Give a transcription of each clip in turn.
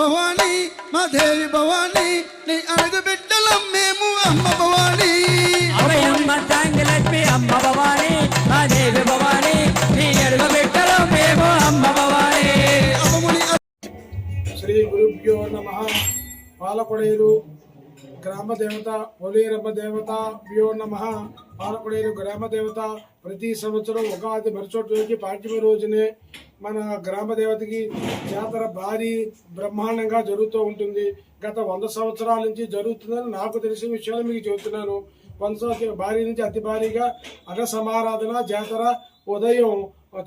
భవానీ మా దేవి భవానీ నీ అడుగు బిడ్డలం మేము అమ్మ భవానీ అమ్మ తాంగిలక్ష్మి అమ్మ భవానీ మా దేవి భవానీ నీ అడుగు బిడ్డలం మేము అమ్మ భవానీ. శ్రీ గురుభ్యో నమః. పాలకొడేరు గ్రామ దేవత పోలేరమ్మ దేవత భ్యో నమః. పాలకొడేరు గ్రామ దేవత ప్రతి సంవత్సరం ఉగాది మరుసటి రోజుకి పాడ్యమి రోజునే మన గ్రామ దేవతకి జాతర భారీ బ్రహ్మాండంగా జరుగుతూ ఉంటుంది. గత 100 సంవత్సరాల నుంచి జరుగుతుందని నాకు తెలిసిన విషయాలు మీకు చెబుతున్నాను. 100 సంవత్సరాల భారీ నుంచి అతి భారీగా అన్న సమారాధన, జాతర, ఉదయం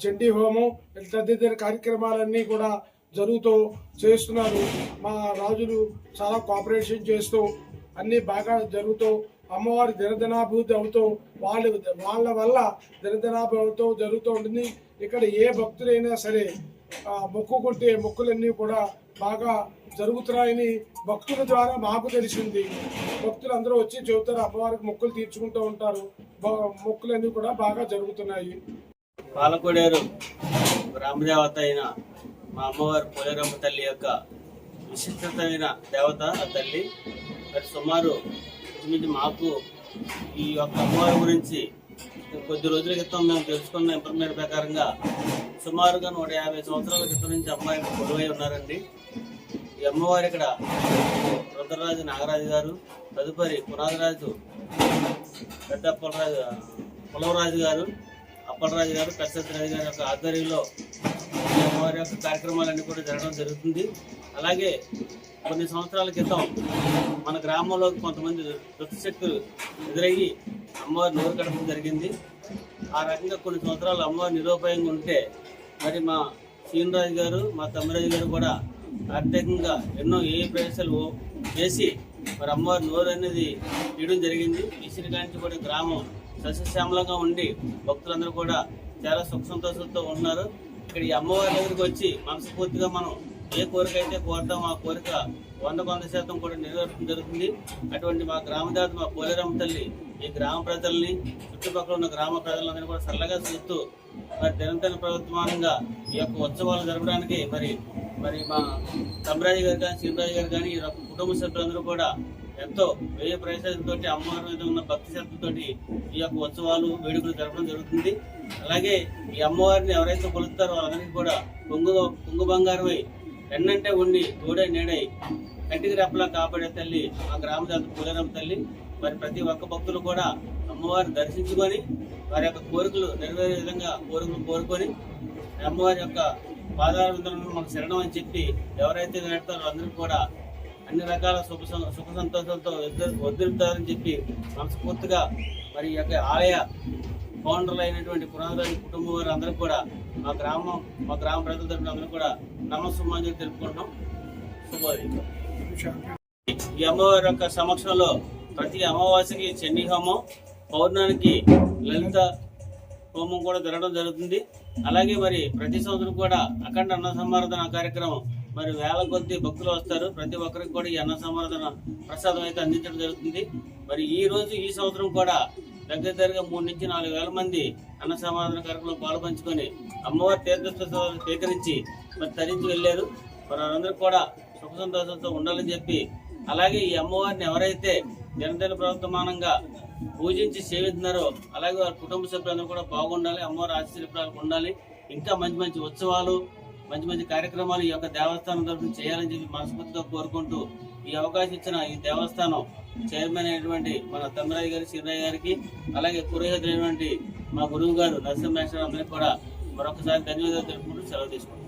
చండీ హోమం తదితర కార్యక్రమాలన్నీ కూడా జరుగుతూ చేస్తున్నారు. మా రాజులు చాలా కోఆపరేషన్ చేస్తూ అన్నీ బాగా జరుగుతూ అమ్మవారి దినదినాభివృద్ధి అవుతూ వాళ్ళ వల్ల దినదినాభివృద్ధి జరుగుతూ ఉంటుంది. ఇక్కడ ఏ భక్తులైనా సరే మొక్కుకుంటే మొక్కులన్నీ కూడా బాగా జరుగుతున్నాయని భక్తుల ద్వారా మాకు తెలిసింది. భక్తులందరూ వచ్చి చెబుతారు, అమ్మవారికి మొక్కులు తీర్చుకుంటూ ఉంటారు. మొక్కులన్నీ కూడా బాగా జరుగుతున్నాయి. పాలకొడేరు గ్రామదేవత అయిన మా అమ్మవారు పోలేరమ్మ తల్లి యొక్క విశిష్టమైన దేవత ఆ తల్లి. మరి సుమారు మాకు ఈ యొక్క అమ్మవారి గురించి కొద్ది రోజుల క్రితం మేము తెలుసుకున్న ఇన్ఫర్మేషన్ ప్రకారంగా సుమారుగా 150 సంవత్సరాల క్రితం నుంచి అమ్మాయి కొలువై ఉన్నారండి. ఈ అమ్మవారు ఇక్కడ రుద్రరాజు నాగరాజు గారు, తదుపరి పునాదిరాజు పెద్ద పులవరాజు గారు, అప్పలరాజు గారు, పెద్దరాజు గారి యొక్క ఆధ్వర్యంలో అమ్మవారి యొక్క కార్యక్రమాలన్నీ కూడా జరగడం జరుగుతుంది. అలాగే కొన్ని సంవత్సరాల క్రితం మన గ్రామంలో కొంతమంది దుష్టశక్తులు ఎదురయ్యి అమ్మవారి నోరు కడపడం జరిగింది. ఆ రకంగా కొన్ని సంవత్సరాలు అమ్మవారి నిరుపాయంగా ఉంటే మరి మా శ్రీనిరాజు గారు, మా తమ్మిరాజు గారు కూడా ఆర్థికంగా ఎన్నో ప్రయత్నాలు చేసి మరి అమ్మవారి నోరు అనేది తీయడం జరిగింది. ఈశ్వరి కాంచి కూడా గ్రామం సస్యశ్యామలంగా ఉండి భక్తులందరూ కూడా చాలా సుఖ సంతోషంతో ఉన్నారు. ఇక్కడ ఈ అమ్మవారి దగ్గరికి వచ్చి మనస్ఫూర్తిగా మనం ఏ కోరిక అయితే కోరుతాం ఆ కోరిక 100% కూడా నెరవేర్చడం జరుగుతుంది. అటువంటి మా గ్రామ దేవత మా పోలేరమ్మ తల్లి ఈ గ్రామ ప్రజల్ని, చుట్టుపక్కల ఉన్న గ్రామ ప్రజలందరినీ కూడా చల్లగా చూస్తూ మరి దినదిన ప్రవర్తమానంగా ఈ యొక్క ఉత్సవాలు జరపడానికి మరి మా తమ్మిరాజు గారు కానీ, శ్రీనిరాజు గారు కానీ ఈ కుటుంబ సభ్యులందరూ కూడా ఎంతో వ్యయ ప్రయత్నంతో అమ్మవారి మీద ఉన్న భక్తి శ్రద్ధతో ఈ యొక్క ఉత్సవాలు, వేడుకలు జరపడం జరుగుతుంది. అలాగే ఈ అమ్మవారిని ఎవరైతే కొలుస్తారో వాళ్ళందరికీ కూడా పొంగు బంగారమై ఎన్నంటే ఉండి తోడై నేడై కంటికి రెప్పలా కాపాడే తల్లి మా గ్రామ దేవత పోలేరమ్మ తల్లి. మరి ప్రతి ఒక్క భక్తులు కూడా అమ్మవారిని దర్శించుకొని వారి యొక్క కోరికలు నెరవేరే విధంగా కోరుకొని అమ్మవారి యొక్క పాదాల విందులను మనకు శరణం అని చెప్పి ఎవరైతే నేడతారో అందరికీ కూడా అన్ని రకాల సుఖ సంతోషాలతో వదిలితారని చెప్పి మనస్ఫూర్తిగా మరి యొక్క ఆలయ ఫౌండర్లు అయినటువంటి పునాదిరాజు కుటుంబం వారు అందరూ కూడా మా గ్రామ ప్రజల తరపున అందరూ కూడా నమస్సుమాంజలి తెలుపుకుంటున్నాం. శుభోదయం. ఈ అమ్మవారి యొక్క సమక్షంలో ప్రతి అమావాస్యకి చండీ హోమం, పౌర్ణానికి లలిత హోమం కూడా జరగడం జరుగుతుంది. అలాగే మరి ప్రతి సంవత్సరం కూడా అఖండ అన్న సమారాధన కార్యక్రమం మరి వేల కొద్ది భక్తులు వస్తారు. ప్రతి ఒక్కరికి కూడా ఈ అన్న సమారాధన ప్రసాదం అయితే అందించడం జరుగుతుంది. మరి ఈ సంవత్సరం కూడా దగ్గరగా 3 నుంచి 4 వేల మంది అన్న సమారాధన కార్యక్రమంలో పాల్పంచుకొని అమ్మవారి తీర్థోత్సవాలు స్వీకరించి మరి తరించి వెళ్ళారు. మరి వారందరూ కూడా సుఖ సంతోషంతో ఉండాలని చెప్పి, అలాగే ఈ అమ్మవారిని ఎవరైతే దినదిన ప్రవర్తమానంగా పూజించి సేవిస్తున్నారో అలాగే వారి కుటుంబ సభ్యులందరూ కూడా బాగుండాలి, అమ్మవారి ఆశీర్వాదాలు ఉండాలి. ఇంకా మంచి మంచి ఉత్సవాలు, మంచి మంచి కార్యక్రమాలు ఈ యొక్క దేవస్థానం తరఫున చేయాలని చెప్పి మనస్ఫూర్తిగా కోరుకుంటూ ఈ అవకాశం ఇచ్చిన ఈ దేవస్థానం చైర్మన్ అయినటువంటి మన తమ్మిరాజు గారి, శ్రీరాజు గారికి, అలాగే పురోహితులైనటువంటి మా గురువు గారు నరసింహేశ్వర అందరికీ కూడా మరొకసారి ధన్యవాదాలు తెలుపుకుంటూ సెలవు తీసుకుంటాం.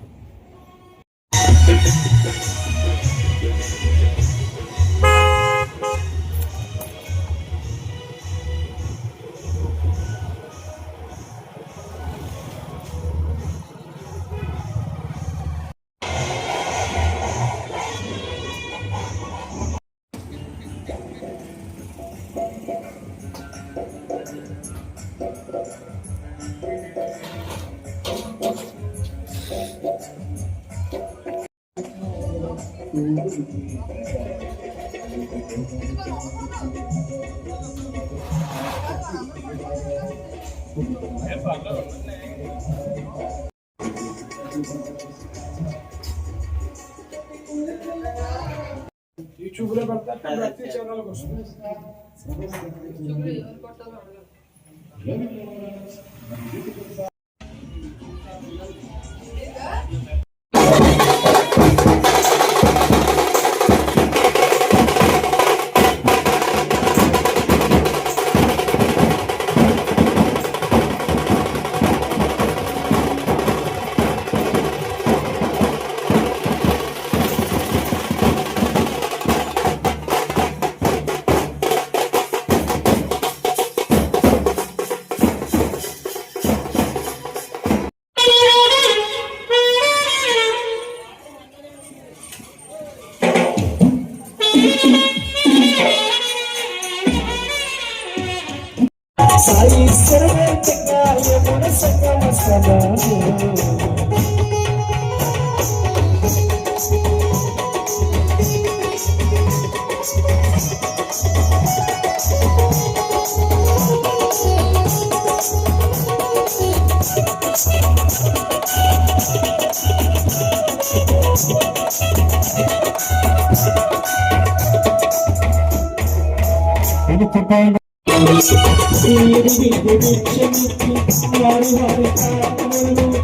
చూపులో పెడతా భక్తి ఛానల్కి వస్తుంది. సాయి సర్వేంతగా యమున సంగమ సదాను వారి వారి కారణములు